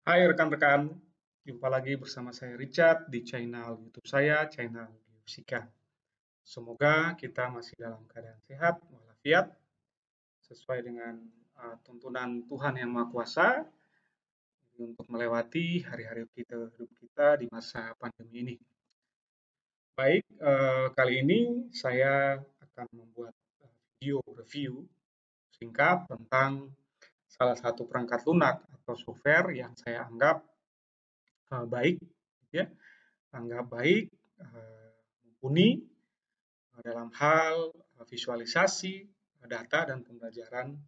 Hai rekan-rekan, jumpa lagi bersama saya Richard di channel YouTube saya, channel Geofisika. Semoga kita masih dalam keadaan sehat walafiat, sesuai dengan tuntunan Tuhan Yang Maha Kuasa untuk melewati hari-hari hidup kita di masa pandemi ini. Baik, kali ini saya akan membuat video review singkat tentang salah satu perangkat lunak atau software yang saya anggap baik, ya, anggap baik, mumpuni dalam hal visualisasi data dan pembelajaran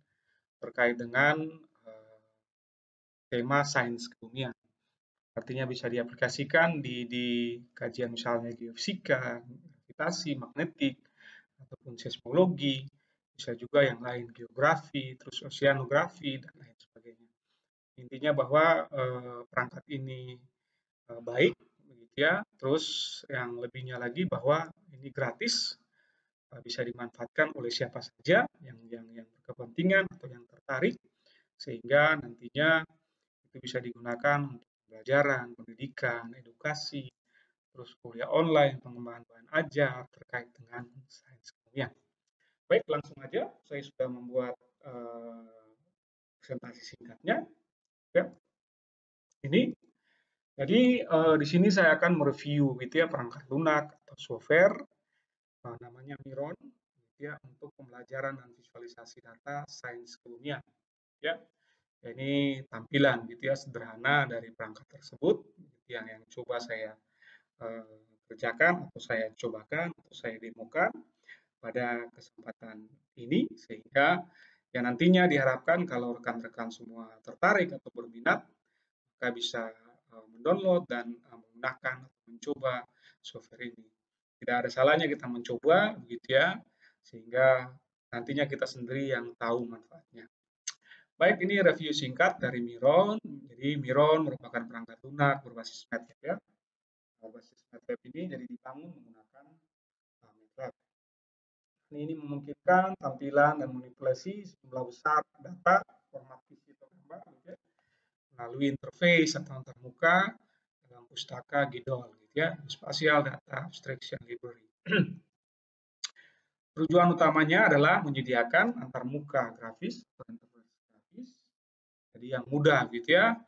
terkait dengan tema sains kebumian. Artinya bisa diaplikasikan di kajian misalnya geofisika, gravitasi, magnetik, ataupun seismologi, bisa juga yang lain, geografi, terus oceanografi, dan lain sebagainya. Intinya bahwa perangkat ini baik, begitu ya. Terus yang lebihnya lagi bahwa ini gratis, bisa dimanfaatkan oleh siapa saja yang berkepentingan atau yang tertarik, sehingga nantinya itu bisa digunakan untuk pembelajaran, pendidikan, edukasi, terus kuliah online, pengembangan bahan ajar terkait dengan sains kimia. Baik, langsung aja saya sudah membuat presentasi singkatnya. Ya, ini jadi di sini saya akan mereview gitu ya perangkat lunak atau software namanya Miron gitu ya untuk pembelajaran dan visualisasi data sains kebumian. Ya, ini tampilan gitu ya sederhana dari perangkat tersebut gitu, yang coba saya kerjakan atau saya cobakan atau saya demokan pada kesempatan ini, sehingga ya nantinya diharapkan kalau rekan-rekan semua tertarik atau berminat maka bisa mendownload dan menggunakan atau mencoba software ini. Tidak ada salahnya kita mencoba begitu ya, sehingga nantinya kita sendiri yang tahu manfaatnya. Baik, ini review singkat dari Miron. Jadi Miron merupakan perangkat lunak berbasis MATLAB ya. Berbasis MATLAB ini jadi dibangun menggunakan MATLAB. Ini memungkinkan tampilan dan manipulasi sejumlah besar data, format visi atau gambar, gitu ya, melalui interface atau antarmuka dalam pustaka GDOL, gitu ya, Spatial Data Abstraction Library. Tujuan utamanya adalah menyediakan antarmuka grafis atau interface grafis, jadi yang mudah, gitu ya,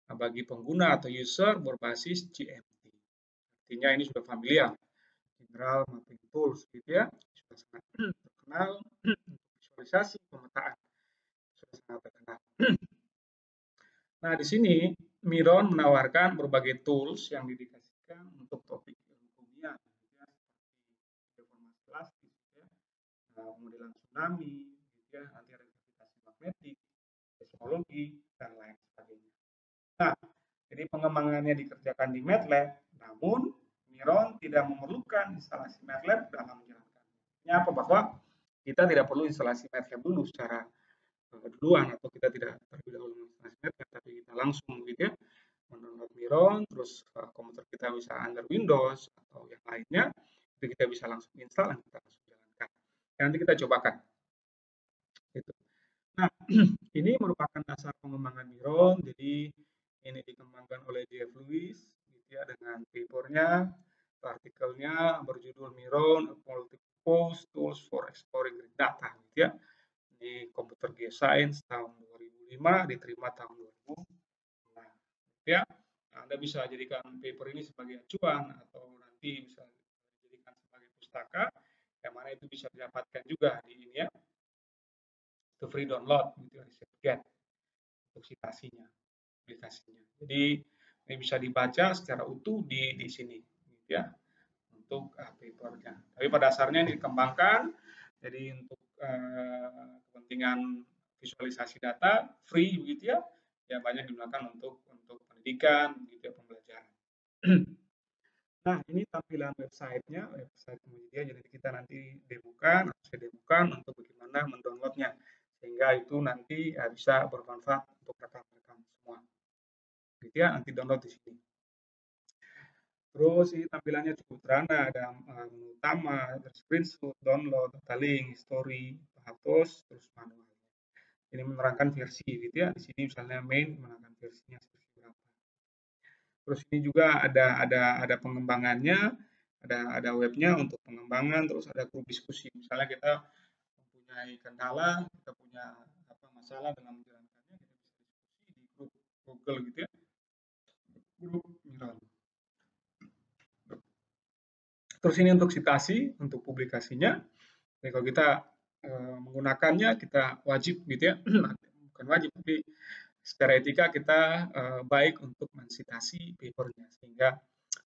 bagi pengguna atau user berbasis GMT. Artinya ini sudah familiar, General Mapping Tools, gitu ya, sudah sangat terkenal untuk visualisasi pemetaan, sudah sangat terkenal. Nah, di sini Miron menawarkan berbagai tools yang didedikasikan untuk topik ilmu kebumian, gitu ya, seperti deformasi plastik, gitu ya, pemodelan tsunami, gitu ya, nanti ada gravitasi magnetik, seismologi, dan lain sebagainya. Nah, jadi pengembangannya dikerjakan di MATLAB, namun Miron tidak memerlukan instalasi MATLAB dalam menjalankannya. Ini apa? Bahwa kita tidak perlu instalasi MATLAB dulu secara duluan, atau kita tidak terlebih dahulu menginstalasi MATLAB, tapi kita langsung gitu ya mendownload Miron, terus komputer kita bisa under Windows atau yang lainnya, itu kita bisa langsung install dan kita langsung jalankan. Nanti kita cobakan. Gitu. Nah, ini merupakan dasar pengembangan Miron. Jadi ini dikembangkan oleh Jeff Lewis gitu ya, dengan papernya, artikelnya berjudul Miron, a Multi-Purpose Tools for Exploring Data gitu ya. Ini Computer Geoscience tahun 2005, diterima tahun 2006. Gitu ya. Anda bisa jadikan paper ini sebagai acuan atau nanti bisa dijadikan sebagai pustaka yang mana itu bisa didapatkan juga di ini ya, itu free download gitu ya, di untuk citasinya, aplikasinya. Jadi ini bisa dibaca secara utuh di sini, gitu ya, untuk papernya. Tapi pada dasarnya ini dikembangkan, jadi untuk kepentingan visualisasi data free, begitu ya, ya banyak digunakan untuk pendidikan, gitu ya, pembelajaran. Nah, ini tampilan websitenya, website penyedia. Jadi kita nanti demokan, saya demokan untuk bagaimana mendownloadnya, sehingga itu nanti bisa bermanfaat untuk rekan-rekan semua. Gitu ya, nanti download di sini. Terus ini tampilannya cukup sederhana, ada menu utama, screenshot, download, data link, history, hapus, terus manual. Ini menerangkan versi gitu ya. Di sini misalnya main menerangkan versinya seperti berapa. Terus ini juga ada pengembangannya, ada webnya untuk pengembangan, terus ada grup diskusi. Misalnya kita mempunyai kendala, kita punya masalah dalam menjalankannya, kita bisa diskusi di grup Google gitu ya, grup Miron. Terus ini untuk citasi, untuk publikasinya. Jadi kalau kita menggunakannya, kita wajib gitu ya, bukan wajib, tapi secara etika kita baik untuk mensitasi papernya, sehingga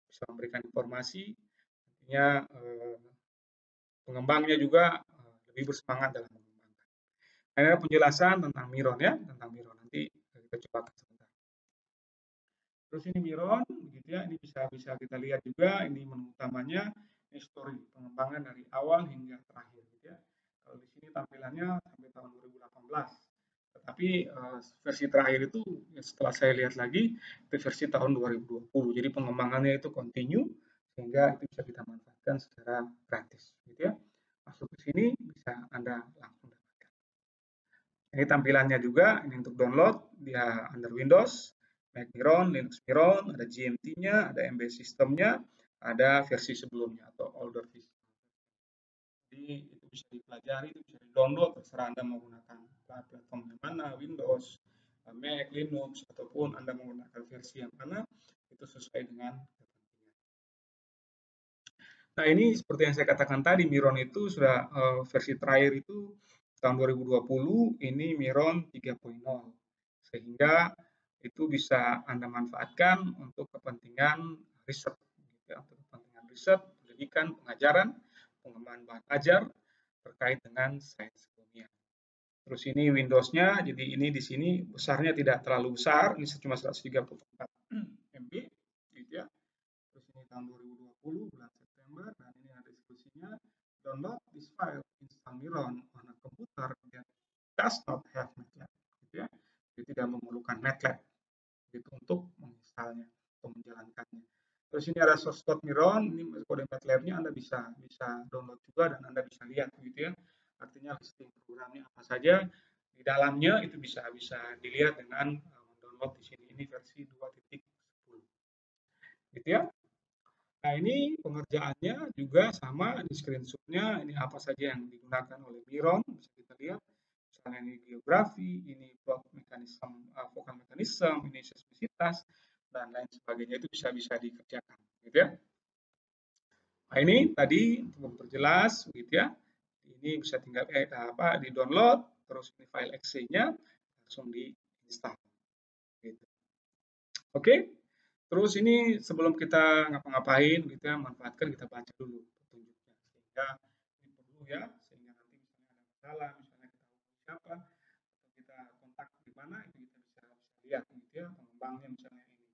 bisa memberikan informasi, artinya pengembangnya juga lebih bersemangat dalam mengembangkan. Nah, ini adalah penjelasan tentang Miron ya, tentang Miron. Nanti kita coba sebentar. Terus ini Miron, gitu ya, ini bisa kita lihat juga, ini menu utamanya, ini story, pengembangan dari awal hingga terakhir, gitu ya. Kalau di sini tampilannya sampai tahun 2018. Tetapi versi terakhir itu setelah saya lihat lagi itu versi tahun 2020. Jadi pengembangannya itu continue sehingga itu bisa kita manfaatkan secara gratis, gitu ya. Masuk ke sini bisa Anda langsung dapatkan. Ini tampilannya juga, ini untuk download, dia under Windows, Mac Miron, Linux Miron, ada GMT-nya, ada MB System-nya, ada versi sebelumnya atau older version. Jadi itu bisa dipelajari, itu bisa di-download, terserah Anda menggunakan platform yang mana, Windows, Mac, Linux, ataupun Anda menggunakan versi yang mana, itu sesuai dengan kepentingan. Nah ini seperti yang saya katakan tadi, Miron itu sudah versi terakhir itu tahun 2020, ini Miron 3.0. Sehingga itu bisa Anda manfaatkan untuk kepentingan riset, ya, untuk kepentingan riset, pendidikan, pengajaran, pengembangan bahan ajar terkait dengan sains ilmiah. Terus ini Windows-nya, jadi ini di sini besarnya tidak terlalu besar, ini cuma 134 MB, gitu ya. Terus ini tahun 2020 bulan September, dan ini ada diskusinya. Download this file, install Miron on a computer that does not have MATLAB, gitu ya. Jadi tidak memerlukan MATLAB gitu untuk menginstalnya atau menjalankannya. Terus ini ada source code Miron, ini kode MATLAB-nya Anda bisa download juga dan Anda bisa lihat gitu ya. Artinya listing programnya apa saja di dalamnya itu bisa dilihat dengan mendownload di sini. Ini versi 2.10. Gitu ya. Nah, ini pengerjaannya juga sama di screenshot-nya, ini apa saja yang digunakan oleh Miron, bisa kita lihat. Misalnya ini geografi, ini plot mekanisme, vokal mekanisme, ini seismisitas, dan lain sebagainya itu bisa dikerjakan, gitu ya. Nah, ini tadi untuk memperjelas, gitu ya. Ini bisa tinggal di download, terus ini file exe-nya langsung diinstal, gitu. Oke. Terus ini sebelum kita ngapa-ngapain gitu ya, manfaatkan kita baca dulu petunjuknya. Sehingga ini perlu ya, sehingga nanti misalnya ada masalah, misalnya kita hubungi siapa, atau kita kontak di mana, itu kita bisa lihat gitu ya, pengembangnya misalnya ini.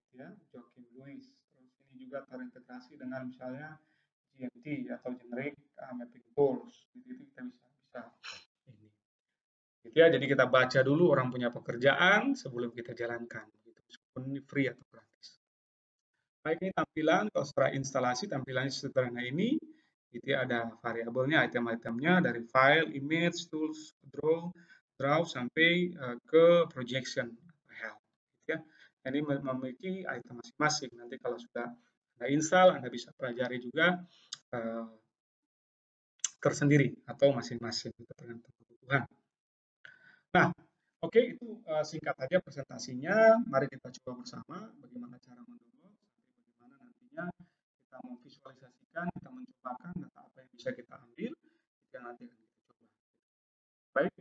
Gitu ya, Joachim Louis. Terus ini juga terintegrasi dengan misalnya GMT atau Generic Mapping Tools. Gitu, itu kita bisa ini. Gitu ya, jadi kita baca dulu orang punya pekerjaan sebelum kita jalankan. Meskipun ini free atau gratis. Baik, ini tampilan, kalau setelah instalasi tampilannya sederhana ini, gitu ya, ada variabelnya, item-itemnya dari file, image, tools, draw sampai ke projection, gitu ya. Ini memiliki item masing-masing. Nanti kalau sudah Anda install, Anda bisa pelajari juga tersendiri atau masing-masing tergantung kebutuhan. Nah, oke, itu singkat saja presentasinya. Mari kita coba bersama bagaimana cara mendownload, bagaimana nantinya kita memvisualisasikan, kita mencobakan data apa yang bisa kita ambil, yang nanti akan kita coba. Baik,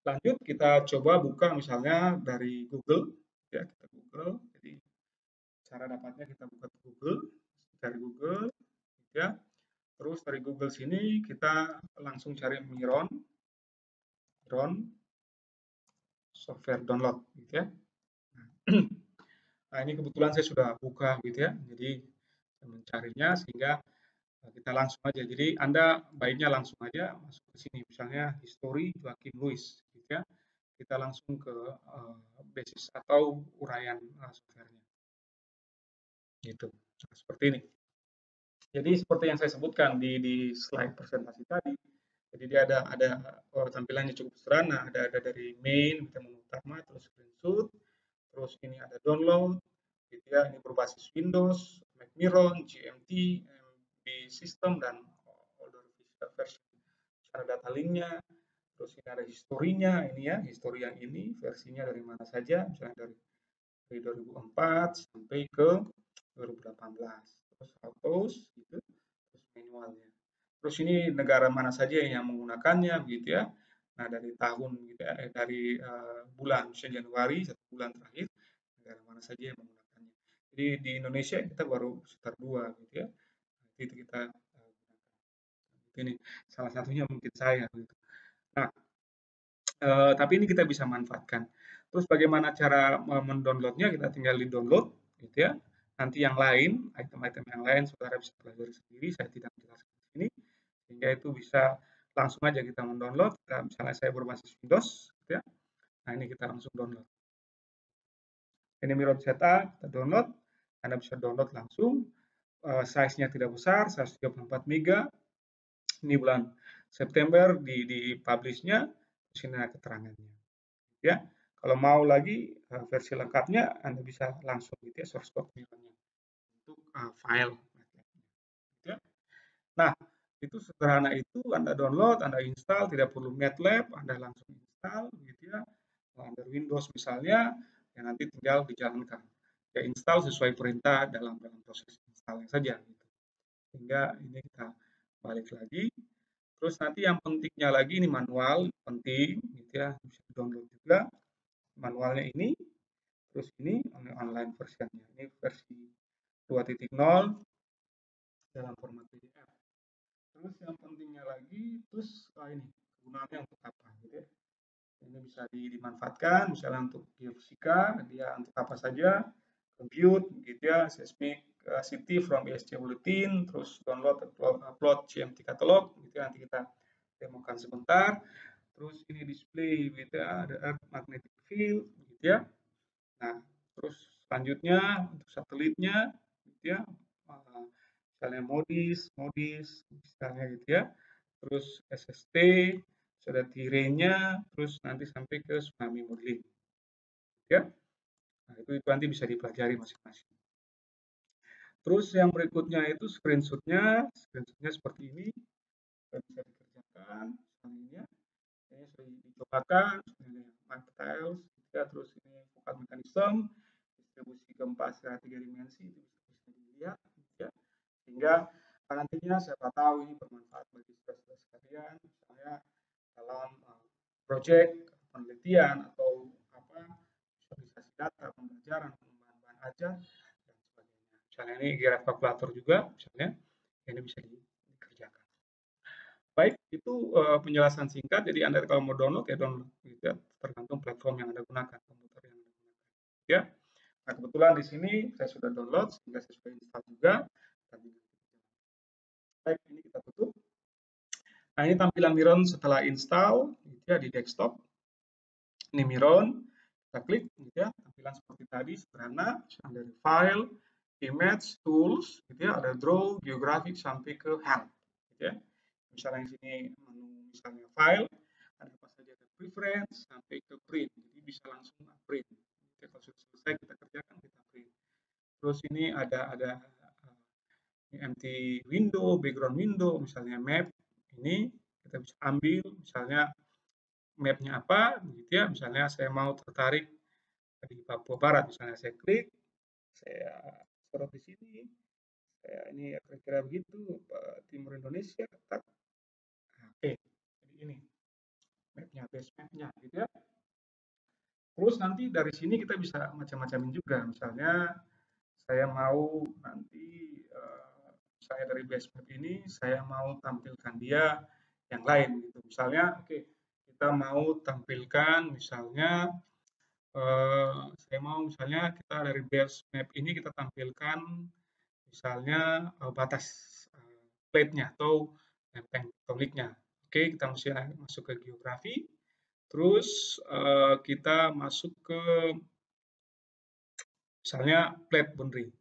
lanjut kita coba buka misalnya dari Google, ya kita Google. Jadi cara dapatnya kita buka Google, dari Google, ya. Terus dari Google sini kita langsung cari Miron software download, gitu ya. Nah, ini kebetulan saya sudah buka gitu ya. Jadi mencarinya sehingga kita langsung aja. Jadi Anda baiknya langsung aja masuk ke sini. Misalnya history Joachim Louis gitu ya. Kita langsung ke basis atau uraian softwarenya. Gitu. Nah, seperti ini. Jadi seperti yang saya sebutkan di slide presentasi tadi. Jadi dia ada tampilannya cukup sederhana. Ada dari main, menu utama, terus screenshot, terus terus ini ada download, gitu ya, ini berbasis Windows, Macmiron, GMT, MB System, dan older version. Ada data linknya, terus ini ada historinya, ini ya, histori yang ini, versinya dari mana saja, misalnya dari 2004 sampai ke 2018, terus autos, gitu, terus manualnya. Terus ini negara mana saja yang menggunakannya, begitu ya. Nah, dari tahun gitu ya, dari bulan misalnya Januari, 1 bulan terakhir, negara mana saja yang menggunakannya. Jadi di Indonesia kita baru sekitar 2 gitu ya. Itu kita gunakan. Ini salah satunya mungkin saya gitu. Nah, tapi ini kita bisa manfaatkan. Terus bagaimana cara mendownloadnya? Kita tinggal di download, gitu ya. Nanti yang lain, item-item yang lain, saudara bisa pelajari sendiri. Saya tidak menjelaskan di sini, sehingga itu bisa langsung aja kita mendownload. Misalnya saya berbasis Windows, gitu ya. Nah ini kita langsung download. Ini Miron Zeta, kita download. Anda bisa download langsung. Size-nya tidak besar, size 34 MB. Ini bulan September di publish-nya, sini ada keterangannya. Ya, kalau mau lagi versi lengkapnya Anda bisa langsung gitu ya source code filenya untuk file. Ya. Nah, itu sederhana itu Anda download, Anda install, tidak perlu MATLAB, Anda langsung install gitu ya. Under Windows misalnya, yang nanti tinggal dijalankan. Ya install sesuai perintah dalam proses installnya saja gitu. Sehingga ini kita balik lagi. Terus nanti yang pentingnya lagi ini manual, penting gitu ya, bisa download juga manualnya ini. Terus ini online versionnya, ini versi 2.0 dalam format PDF. Terus yang pentingnya lagi, terus ini kegunaannya untuk apa gitu ya. Ini bisa dimanfaatkan misalnya untuk geofisika, dia untuk apa saja, compute gitu ya, seismic activity from ESC bulletin, terus download upload GMT catalog gitu ya, nanti kita demokan sebentar. Terus ini display gitu ya, ada earth magnetic field gitu ya. Nah, terus selanjutnya untuk satelitnya, gitu ya, misalnya modis, misalnya gitu ya. Terus SST, sudah T-ray-nya, terus nanti sampai ke tsunami modeling, ya. Nah, itu nanti bisa dipelajari masing-masing. Terus yang berikutnya itu screenshot-nya seperti ini, bisa dikerjakan, misalnya ini sudah dicobakan, ini tiles, ya, terus ini focal mechanism, distribusi gempa secara 3 dimensi itu bisa dilihat, ya. Sehingga nantinya siapa tahu ini bermanfaat bagi saudara sekalian, misalnya dalam proyek penelitian atau apa visualisasi data, pembelajaran, pengembangan bahan ajar dan sebagainya. Misalnya ini graph calculator juga, misalnya ini bisa dikerjakan. Baik, itu penjelasan singkat. Jadi Anda kalau mau download ya download, gitu ya, tergantung platform yang Anda gunakan, komputer yang Anda gunakan. Ya, nah kebetulan di sini saya sudah download, sehingga saya sudah install juga. Baik, ini kita tutup. Nah ini tampilan Miron setelah install, gitu ya, di desktop. Ini Miron, kita klik, gitu ya, tampilan seperti tadi, sederhana, dari file, image, tools, gitu ya, ada draw, geographic, sampai ke help, gitu ya. Misalnya di sini menu misalnya file, ada apa saja, ada preference sampai ke print, jadi bisa langsung print. Jadi kalau sudah selesai kita kerjakan, kita print. Terus ini ada empty window, background window, misalnya map, ini kita bisa ambil, misalnya mapnya apa, gitu ya. Misalnya saya mau tertarik di Papua Barat, misalnya saya klik, saya sorot di sini, saya ini kira-kira begitu, timur Indonesia, tak. Oke, jadi ini mapnya, base mapnya, gitu ya. Terus nanti dari sini kita bisa macam-macamin juga, misalnya saya mau nanti saya dari base map ini saya mau tampilkan dia yang lain gitu. Misalnya oke, kita mau tampilkan misalnya saya mau misalnya kita dari base map ini kita tampilkan misalnya batas plate-nya atau lempeng tektoniknya. Oke, kita mesti masuk ke geografi. Terus kita masuk ke misalnya plate boundary.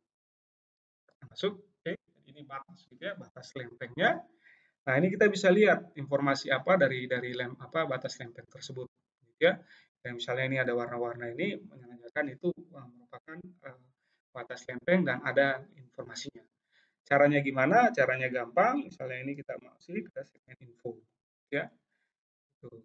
Masuk, oke, ini batas gitu ya, batas lempengnya. Nah, ini kita bisa lihat informasi apa dari batas lempeng tersebut, gitu ya. Dan misalnya ini ada warna-warna ini menandakan itu merupakan batas lempeng dan ada informasinya. Caranya gimana? Caranya gampang. Misalnya ini kita masuk ke segmen info, ya. Tuh.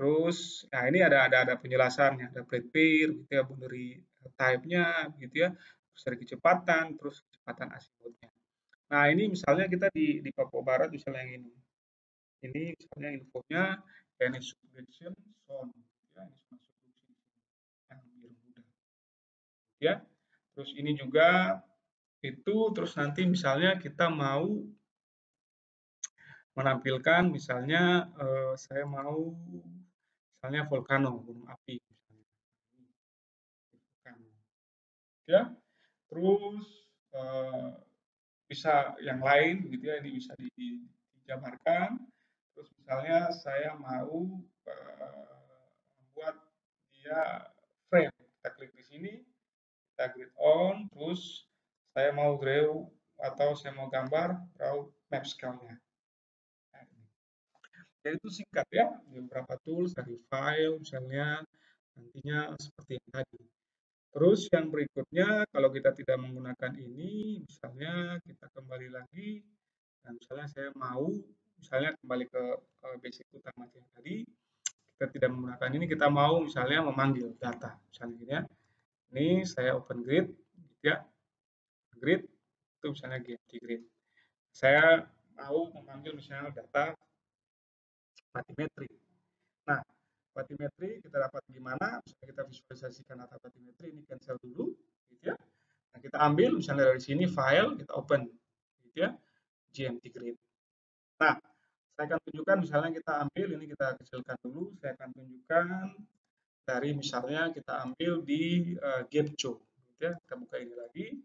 Terus, nah ini ada penjelasannya, ada plate pair, gitu ya, boundary type-nya, gitu ya, terus dari kecepatan, terus kecepatan azimuthnya. Nah ini misalnya kita di Papua Barat misalnya yang ini. Ini misalnya infonya ini subduction zone, ya, ini zona subduksi yang biru muda, ya. Terus ini juga itu, terus nanti misalnya kita mau menampilkan misalnya saya mau misalnya volcano, gunung api misalnya. Ya. Terus bisa yang lain gitu ya, ini bisa dijabarkan. Terus misalnya saya mau membuat dia frame, kita klik di sini, kita grid on, terus saya mau draw atau saya mau gambar, draw map scale-nya. Nah, jadi itu singkat ya, beberapa tools dari file misalnya, nantinya seperti yang tadi. Terus yang berikutnya, kalau kita tidak menggunakan ini, misalnya kita kembali lagi, dan misalnya saya mau, misalnya kembali ke basic utama yang tadi, kita tidak menggunakan ini, kita mau misalnya memanggil data, misalnya gini ya. Ini saya open grid, gitu ya, grid, itu misalnya GMT grid. Saya mau memanggil misalnya data batimetri. Nah, batimetri kita dapat gimana? Misalnya kita visualisasikan data batimetri, ini cancel dulu, gitu ya. Nah, kita ambil misalnya dari sini file, kita open, gitu ya, GMT grid. Nah, saya akan tunjukkan misalnya kita ambil, ini kita kecilkan dulu, saya akan tunjukkan dari misalnya kita ambil di Gepco, gitu ya. Kita buka ini lagi,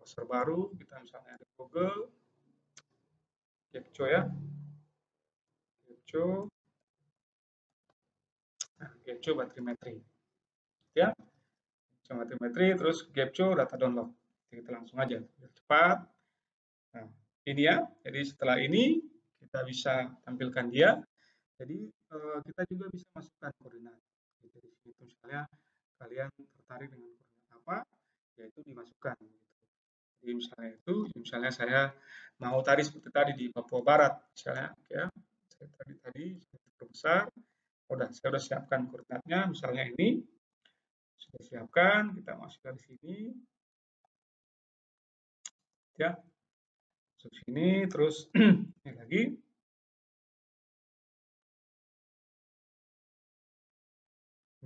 browser baru, kita misalnya ada Google, Gepco ya, Gepco, nah, Gepco batimetri, ya, batimetri, terus Gepco data download. Jadi kita langsung aja, biar cepat. Nah, ini ya. Jadi setelah ini kita bisa tampilkan dia. Jadi kita juga bisa masukkan koordinat. Jadi itu misalnya kalian tertarik dengan koordinat apa, yaitu dimasukkan. Jadi misalnya itu, misalnya saya mau tadi seperti tadi di Papua Barat, misalnya, ya, saya tadi terbesar, saya udah siapkan koordinatnya, misalnya ini sudah siapkan, kita masuk dari sini, ya, masuk sini, terus ini lagi.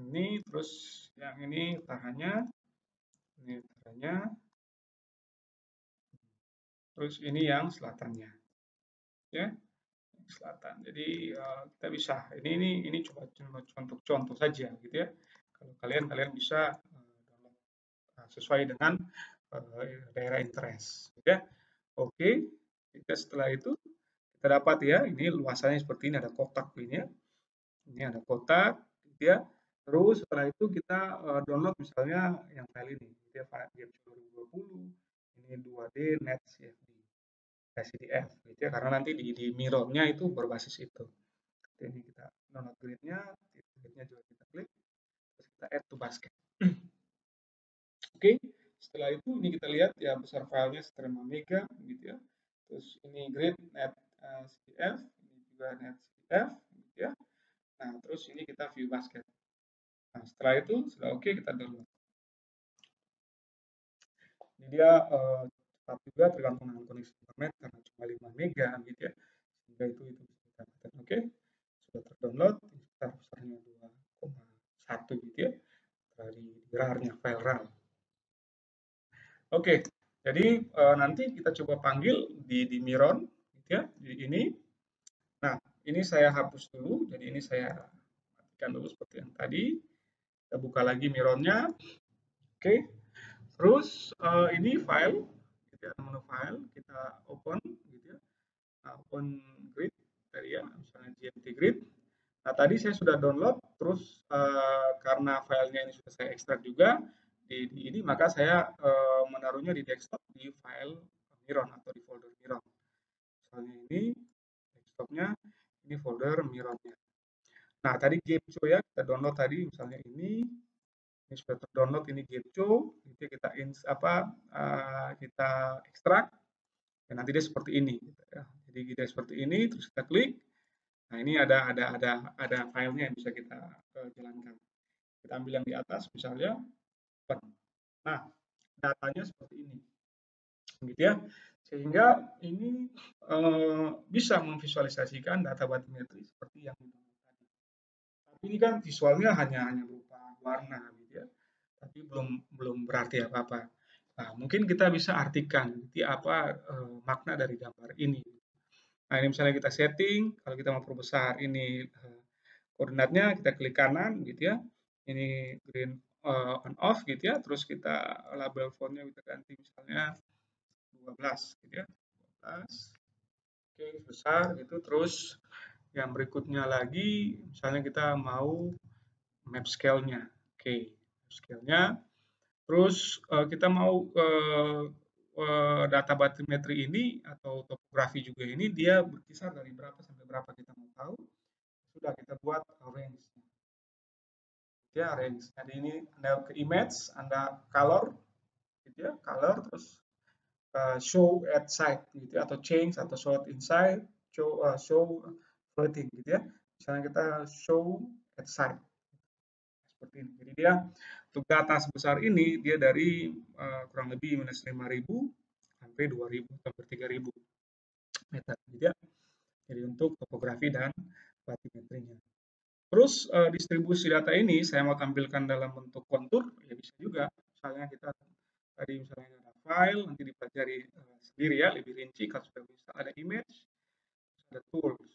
Ini terus yang ini utaranya, terus ini yang selatannya, ya, selatan. Jadi kita bisa ini coba contoh saja gitu ya. Kalau kalian bisa download sesuai dengan daerah interest, gitu ya. Oke, kita setelah itu kita dapat ya, ini luasannya seperti ini, ada kotak ini ya. Ini ada kotak, gitu ya. Terus setelah itu kita download misalnya yang file ini, gitu ya, file game 2020, ini 2D net CFD, CDF, gitu ya, karena nanti di Mironnya itu berbasis itu. Jadi ini kita download gridnya, gridnya juga kita klik, terus kita add to basket. Oke, setelah itu ini kita lihat ya besar filenya sekitar 5 mega, gitu ya. Terus ini grid net CDF, ini juga net CDF, gitu ya. Nah, terus ini kita view basket. Nah, setelah itu sudah oke, kita download. Ini dia cepat juga tergantung dengan koneksi internet karena cuma 5 mega gitu ya. Sehingga itu bisa kita dapatkan. Oke, sudah terdownload, besarnya 2,1 gitu ya dari RAR-nya, file RAR. Oke, jadi nanti kita coba panggil di Miron gitu ya, di ini. Nah, ini saya hapus dulu, jadi ini saya matikan dulu seperti yang tadi. Kita buka lagi Mironnya. Oke. Terus ini file, gitu ya, menu file kita open, gitu ya. Nah, open grid tadi ya, misalnya GMT grid. Nah, tadi saya sudah download, terus karena filenya ini sudah saya ekstrak juga di ini, maka saya menaruhnya di desktop di file Miron atau di folder Miron. Misalnya ini desktopnya, ini folder Mironnya. Nah, tadi Gepco ya, kita download tadi misalnya ini sudah terdownload ini Gepco, itu kita kita ekstrak, ya nanti dia seperti ini, gitu ya. Jadi dia seperti ini, terus kita klik. Nah, ini ada filenya yang bisa kita jalankan. Kita ambil yang di atas, misalnya open. Nah, datanya seperti ini, gitu ya. Sehingga ini bisa memvisualisasikan data batimetri seperti yang tadi. Tapi ini kan visualnya hanya berupa warna, gitu ya. Tapi belum belum berarti apa-apa. Nah, mungkin kita bisa artikan gitu, apa makna dari gambar ini. Nah, ini misalnya kita setting, kalau kita mau perbesar ini koordinatnya, kita klik kanan gitu ya. Ini green on off gitu ya. Terus kita label fontnya kita ganti misalnya 12 gitu ya. 12. Oke, besar gitu. Terus yang berikutnya lagi misalnya kita mau map scale-nya. Oke, scale-nya. Terus kita mau data batimetri ini atau topografi juga ini dia berkisar dari berapa sampai berapa kita mau tahu. Sudah kita buat range. Ya, range. Jadi ini Anda ke image, Anda color gitu ya, color terus show at site gitu ya, atau change atau show inside, show floating gitu ya. Misalnya kita show at site seperti ini. Jadi dia untuk data sebesar ini dia dari kurang lebih minus 5.000 sampai 2.000 sampai 3.000 meter gitu ya. Jadi untuk topografi dan batimetrinya. Terus distribusi data ini saya mau tampilkan dalam bentuk kontur, ya bisa juga. Misalnya kita tadi misalnya ada file, nanti dipelajari sendiri ya, lebih rinci kalau sudah bisa. Ada image, ada tools.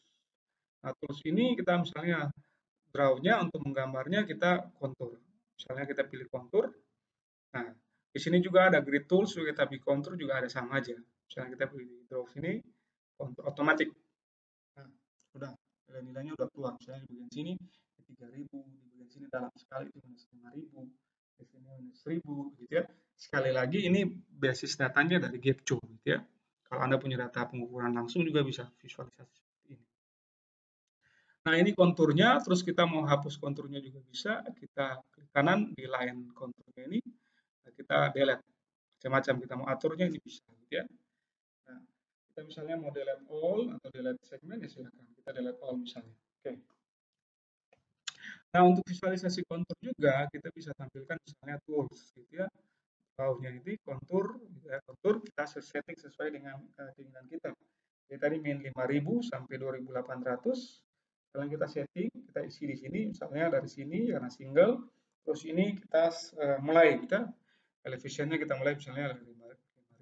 Nah, tools ini kita misalnya draw-nya untuk menggambarnya kita kontur. Misalnya kita pilih kontur. Nah, di sini juga ada grid tools, juga kita pilih kontur juga ada sama aja. Misalnya kita pilih draw sini, kontur otomatis. Nah, udah nilai-nilainya udah keluar. Misalnya di bagian sini 3.000, di bagian sini dalam sekali itu minus 5.000, di sini minus 1.000 gitu ya. Sekali lagi ini basis datanya dari Gepco gitu ya. Kalau Anda punya data pengukuran langsung juga bisa visualisasi seperti ini. Nah, ini konturnya, terus kita mau hapus konturnya juga bisa. Kita klik kanan di line konturnya ini, kita delete. Macam-macam kita mau aturnya ini bisa gitu ya. Nah, kita misalnya mau delete all atau delete segmen ya silakan. Kita delete all misalnya. Oke. Nah, untuk visualisasi kontur juga kita bisa tampilkan misalnya tools gitu ya. Bawahnya ini kontur, gitu ya, kontur kita setting sesuai dengan keinginan kita. Jadi tadi min 5.000 sampai 2.800. Sekarang kita setting, kita isi di sini, misalnya dari sini karena single, terus ini kita mulai kita elevation-nya kita mulai misalnya dari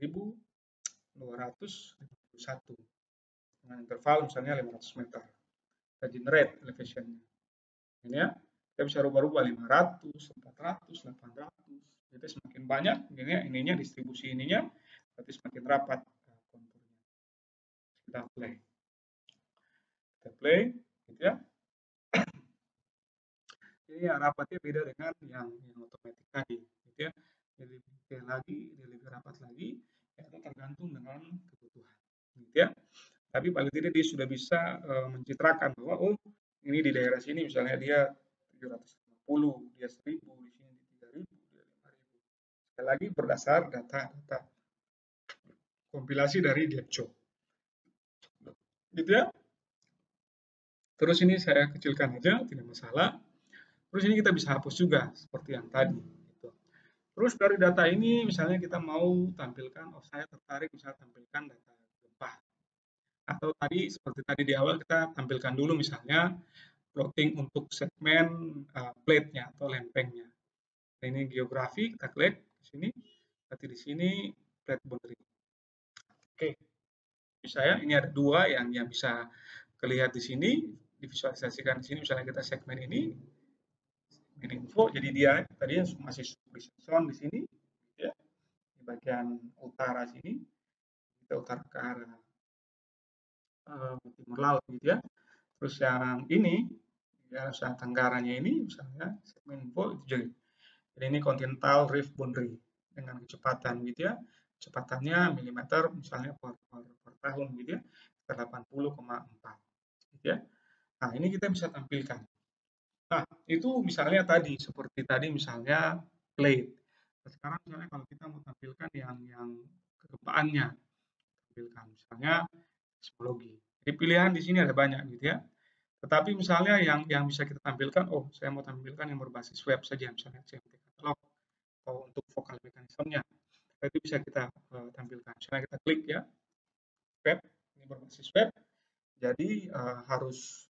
5.251 dengan interval misalnya 500 meter. Kita generate elevation-nya. Ini ya, kita bisa rubah-rubah 500, 400, 800. Jadi semakin banyak ininya distribusi ininya, berarti semakin rapat konturnya. Kita play. Kita play, gitu ya. Jadi ya rapatnya beda dengan yang otomatis tadi, gitu ya. Jadi detail lagi, dia lebih rapat lagi, ya itu tergantung dengan kebutuhan, gitu ya. Tapi paling tidak dia sudah bisa mencitrakan bahwa oh ini di daerah sini misalnya dia 750, dia 1.000, di sini 3.000, dia 5.000. Sekali lagi berdasar data-data kompilasi dari Gepco. Gitu ya. Terus ini saya kecilkan aja, tidak masalah. Terus ini kita bisa hapus juga, seperti yang tadi. Gitu. Terus dari data ini, misalnya kita mau tampilkan, oh saya tertarik misalnya tampilkan data gempa. Atau tadi, seperti tadi di awal, kita tampilkan dulu misalnya plotting untuk segmen plate-nya atau lempengnya. Nah, ini geografi, kita klik di sini, berarti di sini plate boundary. Oke, bisa ya, ini ada dua yang bisa kelihatan di sini, divisualisasikan di sini, misalnya kita segmen ini info, jadi dia tadi masih zone di sini, ya, di bagian utara sini, kita utara ke arah timur laut gitu ya. Terus yang ini, ya Nusa Tenggaranya ini misalnya segmen info itu jadi. Jadi ini continental rift boundary dengan kecepatan gitu ya. Kecepatannya milimeter misalnya per tahun gitu ya. 80,4 gitu ya. Nah, ini kita bisa tampilkan. Nah, itu misalnya tadi, seperti tadi misalnya plate. Nah, sekarang misalnya kalau kita mau tampilkan yang kegempaannya, tampilkan misalnya seismologi. Jadi pilihan di sini ada banyak gitu ya. Tetapi misalnya yang bisa kita tampilkan, oh saya mau tampilkan yang berbasis web saja, misalnya CMT katalog atau untuk vokal mekanismenya. Itu bisa kita tampilkan. Misalnya kita klik ya, web, ini berbasis web, jadi harus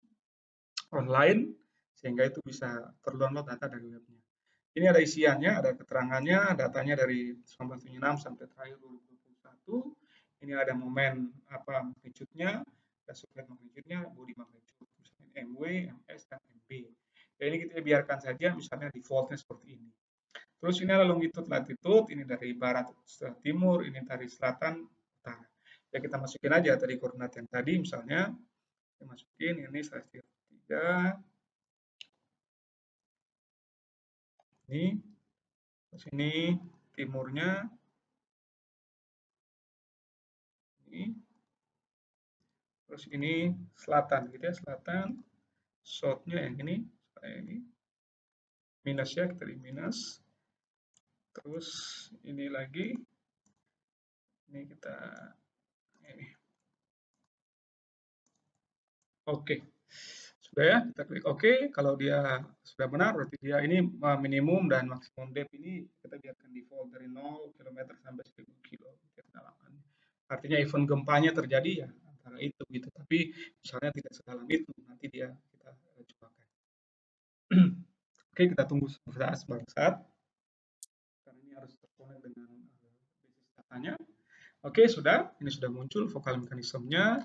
online sehingga itu bisa terdownload data dari webnya. Ini ada isiannya, ada keterangannya, datanya dari 1976 sampai terakhir 2021. Ini ada momen apa magnitude-nya, ada subnet magnitude-nya, body magnitude, misalnya MW, MS, dan MB. Ya, ini kita biarkan saja misalnya default-nya seperti ini. Terus ini ada longitude latitude, ini dari barat timur, ini dari selatan utara. Ya kita masukin aja tadi koordinat yang tadi misalnya, kita masukin ini 1,3, ini, terus ini timurnya, ini, terus ini selatan gitu ya, selatan, south-nya yang ini, minus ya, kita di minus, terus ini lagi, ini kita, ini. Oke, sudah ya, kita klik oke. Kalau dia sudah benar, berarti dia ini minimum dan maksimum depth ini kita biarkan default dari 0 km sampai 1000 km kedalaman. Artinya event gempanya terjadi ya antara itu gitu, tapi misalnya tidak sedalam itu, nanti dia kita cobakan. Oke, kita tunggu sebentar karena ini harus terkonek dengan basis datanya. Oke, sudah. Ini sudah muncul vokal mekanismenya.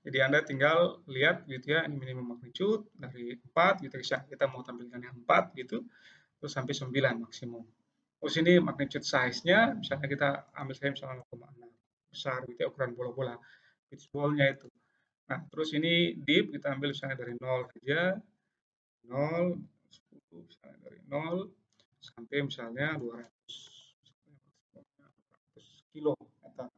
Jadi Anda tinggal lihat gitu ya, ini minimum magnitude dari 4 gitu ya. Kita mau tampilkan yang 4 gitu, terus sampai 9 maksimum. Terus ini magnitude size-nya, misalnya kita ambil saya misalnya 0,6 besar gitu ya, ukuran bola-bola pitch ball-nya itu. Nah, terus ini deep kita ambil misalnya dari 0 saja, 0, 10, misalnya dari 0 sampai misalnya 200 kilometer.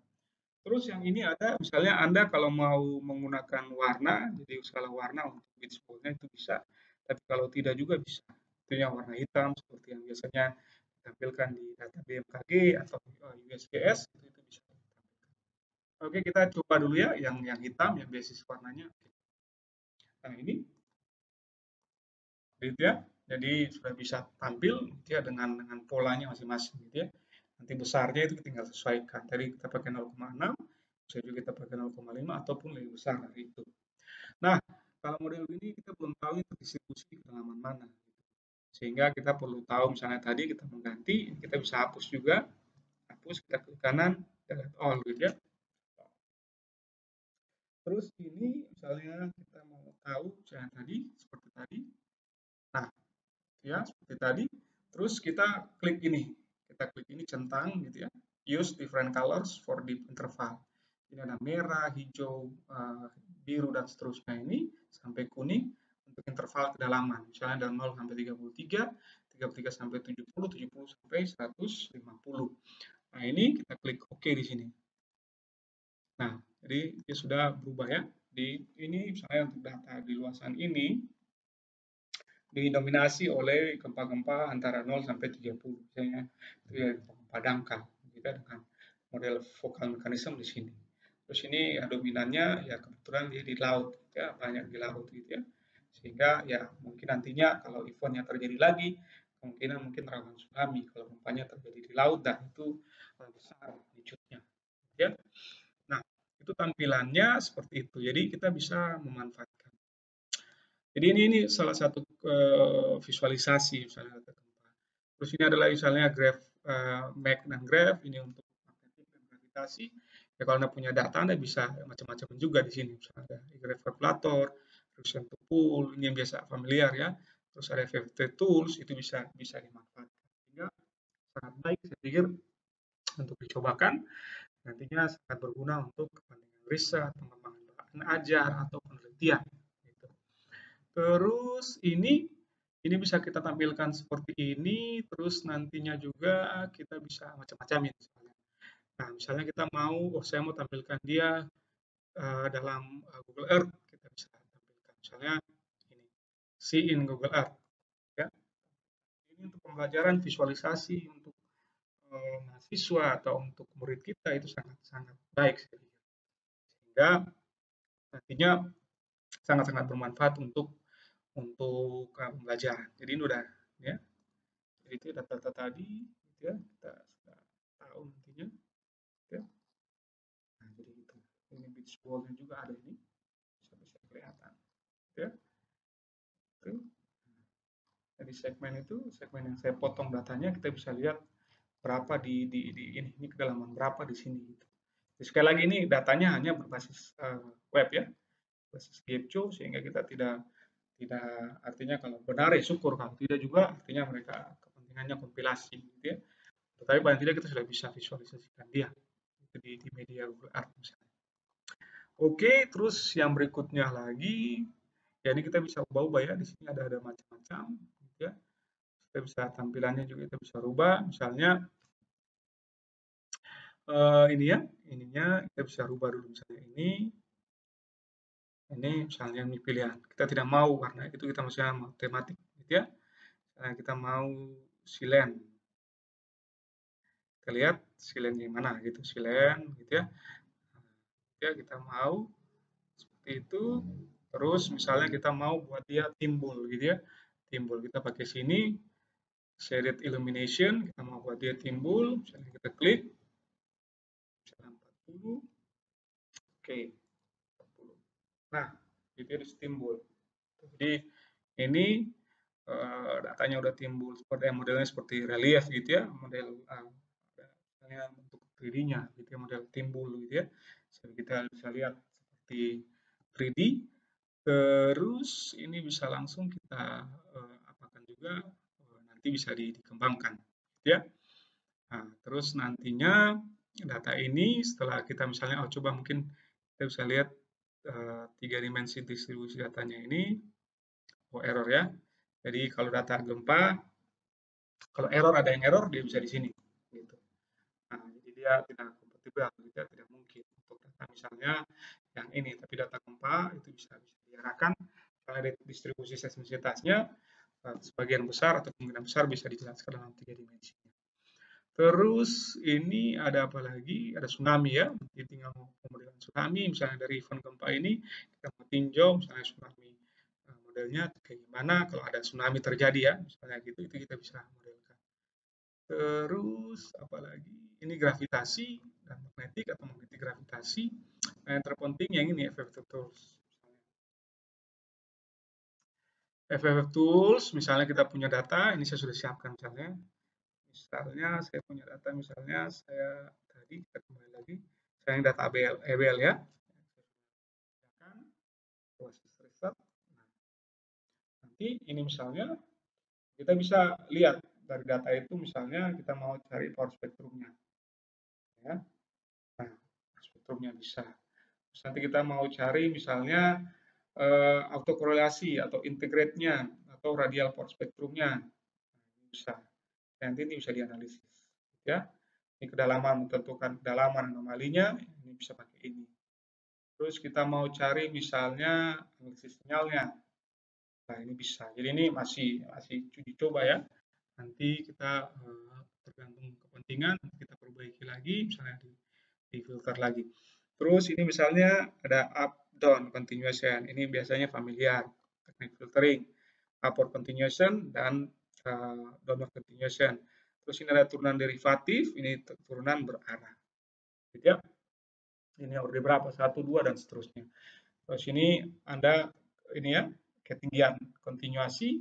Terus yang ini ada, misalnya Anda kalau mau menggunakan warna, jadi skala warna untuk beach ball-nya itu bisa, tapi kalau tidak juga bisa. Itu yang warna hitam, seperti yang biasanya ditampilkan di data BMKG atau USGS, itu bisa. Oke, kita coba dulu ya, yang hitam, yang basis warnanya. Nah, ini, gitu ya. Jadi sudah bisa tampil gitu ya, dengan polanya masing-masing gitu ya. Nanti besarnya itu tinggal sesuaikan. Tadi kita pakai 0,6, bisa juga kita pakai 0,5 ataupun lebih besar dari itu. Nah, kalau model ini kita belum tahu itu distribusi di kedalaman mana. Sehingga kita perlu tahu misalnya tadi kita mengganti, kita bisa hapus juga. Hapus, kita klik kanan, delete all gitu ya. Terus ini misalnya kita mau tahu misalnya tadi, seperti tadi. Nah, ya seperti tadi. Terus kita klik ini. Kita klik ini centang gitu ya. Use different colors for deep interval. Ini ada merah, hijau, biru, dan seterusnya ini sampai kuning untuk interval kedalaman. Misalnya dari 0 sampai 33, 33 sampai 70, 70 sampai 150. Nah, ini kita klik OK di sini. Nah, jadi dia sudah berubah ya. Di ini misalnya untuk data di luasan ini didominasi oleh gempa-gempa antara 0 sampai 30, misalnya itu ya gempa dangkal kita dengan model vokal mekanisme di sini. Terus ini ya, dominannya ya kebetulan dia di laut ya, banyak di laut gitu ya. Sehingga ya mungkin nantinya kalau eventnya terjadi lagi, kemungkinan mungkin rawan tsunami kalau gempanya terjadi di laut dan itu besar magnitude-nya ya. Nah, itu tampilannya seperti itu. Jadi kita bisa memanfaatkan. Jadi ini salah satu visualisasi misalnya data gempa. Terus ini adalah misalnya graph MAC dan graph ini untuk magnetik dan gravitasi. Ya kalau Anda punya data Anda bisa macam-macam juga di sini. Misalnya ada graph calculator, regression to pool, ini yang biasa familiar ya. Terus ada FFT tools itu bisa dimanfaatkan. Sehingga sangat baik saya pikir untuk dicobakan. Nantinya sangat berguna untuk kepentingan riset, pengembangan bahan ajar atau penelitian. Gitu. Terus ini bisa kita tampilkan seperti ini, terus nantinya juga kita bisa macam-macam ya misalnya. Nah, misalnya kita mau, oh saya mau tampilkan dia dalam Google Earth, kita bisa tampilkan. Misalnya ini, see in Google Earth. Ini untuk pembelajaran visualisasi untuk mahasiswa atau untuk murid kita itu sangat-sangat baik sekali. Sehingga nantinya sangat-sangat bermanfaat untuk pembelajaran. Jadi ini udah ya. Jadi itu data-data tadi gitu ya, kita sudah tahu nantinya ya. Nah, jadi gitu. Ini beach ball-nya juga ada ini. Bisa kelihatan ya. Itu. Jadi segmen yang saya potong datanya kita bisa lihat berapa di ini kedalaman berapa di sini gitu. Jadi sekali lagi ini datanya hanya berbasis web ya, berbasis GPCO sehingga kita tidak artinya kalau benar ya syukur, kalau tidak juga artinya mereka kepentingannya kompilasi gitu ya. Tetapi paling tidak kita sudah bisa visualisasikan dia itu di media Google Earth misalnya. Oke, terus yang berikutnya lagi ya ini kita bisa ubah-ubah ya, di sini ada macam-macam gitu ya. Kita bisa tampilannya juga kita bisa rubah, misalnya ini ya, ininya kita bisa rubah dulu misalnya ini misalnya ini pilihan. Kita tidak mau karena itu kita misalnya mau tematik gitu ya. Kita mau silen. Kita lihat silen yang mana gitu, silen gitu ya. Ya kita mau seperti itu. Terus misalnya kita mau buat dia timbul gitu ya. Timbul kita pakai sini shaded illumination, kita mau buat dia timbul, misalnya kita klik misalnya 40. Oke. 40. Nah, itu harus timbul. Jadi ini datanya udah timbul seperti modelnya seperti relief gitu ya, model misalnya bentuk 3D-nya gitu ya, model timbul gitu ya. Jadi kita bisa lihat seperti 3D. Terus ini bisa langsung kita apakan juga nanti bisa dikembangkan gitu ya. Nah, terus nantinya data ini setelah kita misalnya coba mungkin kita bisa lihat 3 dimensi distribusi datanya ini error ya. Jadi kalau data gempa, kalau error ada yang error dia bisa di sini. Gitu. Nah, jadi dia tidak kompatibel, gitu, tidak mungkin untuk data misalnya yang ini, tapi data gempa itu bisa diarahkan misalnya distribusi seismisitasnya sebagian besar atau kemungkinan besar bisa dijelaskan dalam 3 dimensi. Terus ini ada apa lagi? Ada tsunami ya. Jadi tinggal mau pemodelan tsunami, misalnya dari event gempa ini kita mau tinjau misalnya tsunami modelnya kayak gimana kalau ada tsunami terjadi ya, misalnya gitu itu kita bisa modelkan. Terus apa lagi? Ini gravitasi dan magnetik atau magnetik gravitasi. Nah, yang terpenting yang ini FFF tools. FFF tools, misalnya kita punya data, ini saya sudah siapkan misalnya. Misalnya saya punya data, misalnya saya tadi kita kembali lagi, saya yang data EBL ya. Proses riset. Nah, nanti ini misalnya kita bisa lihat dari data itu misalnya kita mau cari power spektrumnya. Ya. Nah, spektrumnya bisa. Terus nanti kita mau cari misalnya autokorelasi atau integrate-nya atau radial power spektrumnya. Nah, bisa. Nanti ini bisa dianalisis. Ya. Ini kedalaman, menentukan kedalaman anomalinya, ini bisa pakai ini. Terus kita mau cari misalnya analisis sinyalnya. Nah, ini bisa. Jadi ini masih uji coba ya. Nanti kita tergantung kepentingan, kita perbaiki lagi, misalnya di filter lagi. Terus ini misalnya ada up down continuation. Ini biasanya familiar teknik filtering. Upward continuation dan downward continuation. Terus ini ada turunan derivatif, ini turunan berarah. Gitu ya. Ini order berapa? 1, 2 dan seterusnya. Terus ini Anda ini ya, ketinggian kontinuasi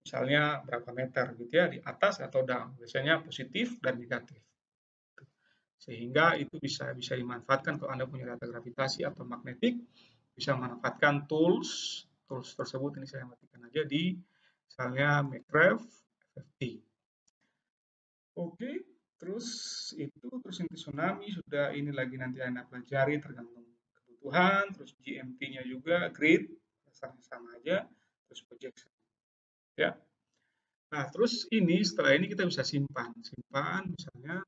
misalnya berapa meter gitu ya, di atas atau down. Biasanya positif dan negatif. Sehingga itu bisa dimanfaatkan kalau Anda punya data gravitasi atau magnetik, bisa memanfaatkan tools tersebut. Ini saya matikan aja di misalnya Minecraft FFT. Oke, terus inti tsunami sudah ini lagi nanti Anda pelajari tergantung kebutuhan, terus GMT-nya juga grid sama aja, terus projection. Ya. Nah, terus ini setelah ini kita bisa simpan misalnya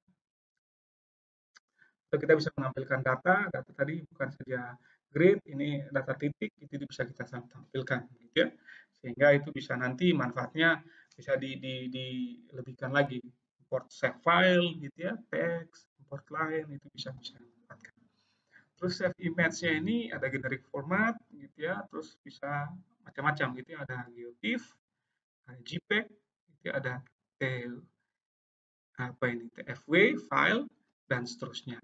kita bisa menampilkan data tadi bukan saja grid, ini data titik itu bisa kita tampilkan gitu ya. Sehingga itu bisa nanti manfaatnya bisa dilebihkan lagi, import save file gitu ya, teks, import line itu bisa dimanfaatkan. Terus save image-nya ini ada generic format gitu ya, terus bisa macam-macam gitu ya, ada GeoTIFF, ada JPEG, gitu ya, ada TFW, file, dan seterusnya.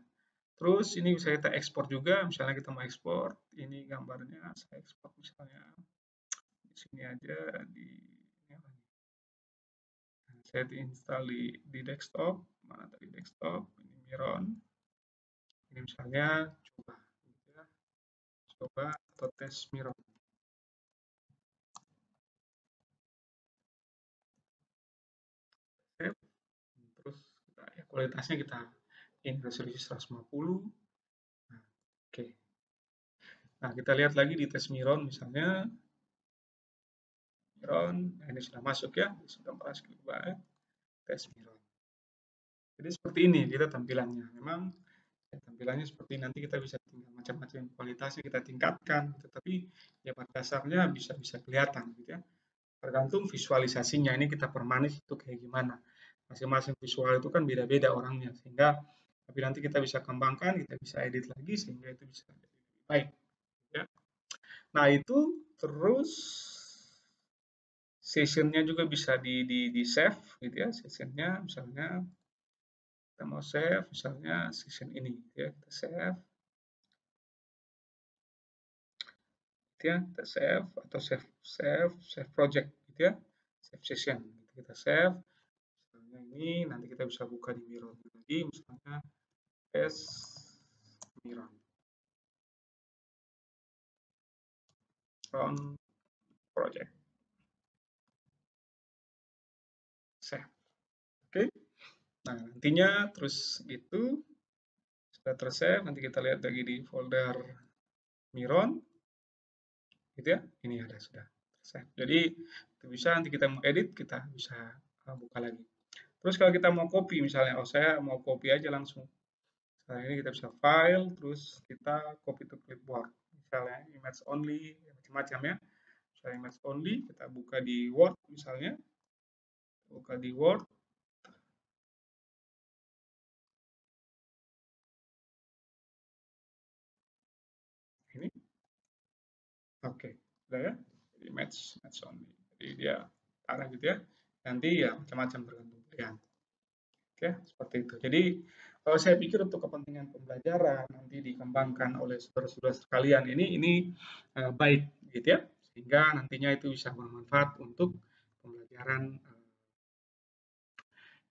Terus ini bisa kita ekspor juga, misalnya kita mau ekspor, ini gambarnya saya ekspor misalnya di sini aja di saya install di desktop, mana tadi desktop, ini Miron, ini misalnya coba, gitu ya, coba atau tes Miron. Terus kita, ya, kualitasnya kita ini resolusi 150. Nah, oke. Nah, kita lihat lagi di tes Miron misalnya. Miron, nah ini sudah masuk ya, sudah masuk ke tes Miron. Jadi seperti ini kita tampilannya. Memang tampilannya seperti nanti kita bisa tinggal macam-macam kualitasnya kita tingkatkan, tetapi ya pada dasarnya bisa kelihatan gitu ya. Tergantung visualisasinya ini kita permanis itu kayak gimana. Masing-masing visual itu kan beda-beda orangnya sehingga tapi nanti kita bisa kembangkan, kita bisa edit lagi sehingga itu bisa lebih baik ya. Nah, itu terus sessionnya juga bisa di save gitu ya, sessionnya misalnya kita mau save misalnya session ini ya, kita save gitu ya, kita save atau save project gitu ya, save session gitu. Kita save misalnya ini nanti kita bisa buka di Miron lagi misalnya s Miron run project save. Oke, nah nantinya terus gitu sudah tersave, nanti kita lihat lagi di folder Miron gitu ya, ini ada sudah tersave. Jadi itu bisa nanti kita mau edit kita bisa buka lagi. Terus kalau kita mau copy misalnya, oh saya mau copy aja langsung. Nah, ini kita bisa file, terus kita copy to clipboard. Misalnya image only, macam-macam ya. Misalnya image only, kita buka di Word misalnya. Buka di Word. Ini. Oke, sudah ya. Image only. Jadi dia arah gitu ya. Nanti ya macam-macam tergantung pilihan. Oke, seperti itu. Jadi kalau saya pikir untuk kepentingan pembelajaran nanti dikembangkan oleh saudara-saudara sekalian ini baik gitu ya, sehingga nantinya itu bisa bermanfaat untuk pembelajaran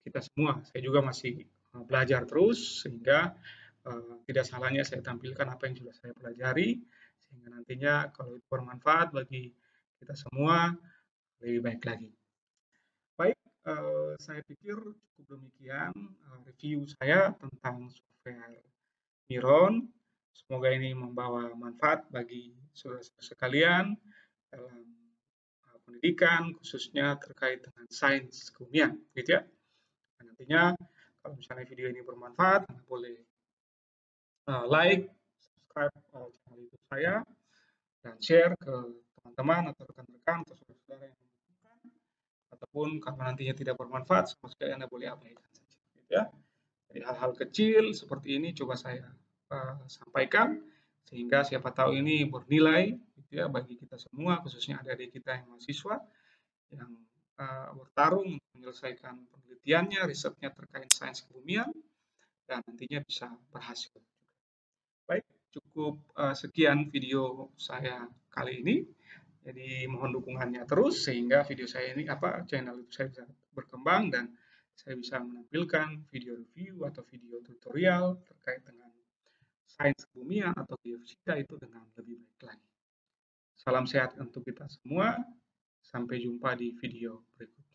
kita semua. Saya juga masih belajar terus sehingga tidak salahnya saya tampilkan apa yang sudah saya pelajari sehingga nantinya kalau itu bermanfaat bagi kita semua lebih baik lagi. Baik, saya pikir cukup demikian review saya tentang software Miron. Semoga ini membawa manfaat bagi saudara-saudara sekalian dalam pendidikan, khususnya terkait dengan sains kebumian, gitu ya. Dan nantinya kalau misalnya video ini bermanfaat, boleh like, subscribe channel YouTube saya, dan share ke teman-teman atau rekan-rekan atau saudara-saudara yang membutuhkan. Ataupun kalau nantinya tidak bermanfaat, sama sekali Anda boleh abaikan saja. Gitu ya. Jadi hal-hal kecil seperti ini coba saya sampaikan sehingga siapa tahu ini bernilai gitu ya bagi kita semua, khususnya adik-adik kita yang mahasiswa yang bertarung untuk menyelesaikan penelitiannya, risetnya terkait sains kebumian dan nantinya bisa berhasil. Baik, cukup sekian video saya kali ini. Jadi mohon dukungannya terus sehingga video saya ini channel YouTube saya bisa berkembang dan saya bisa menampilkan video review atau video tutorial terkait dengan sains kebumian atau geofisika itu dengan lebih baik lagi. Salam sehat untuk kita semua. Sampai jumpa di video berikutnya.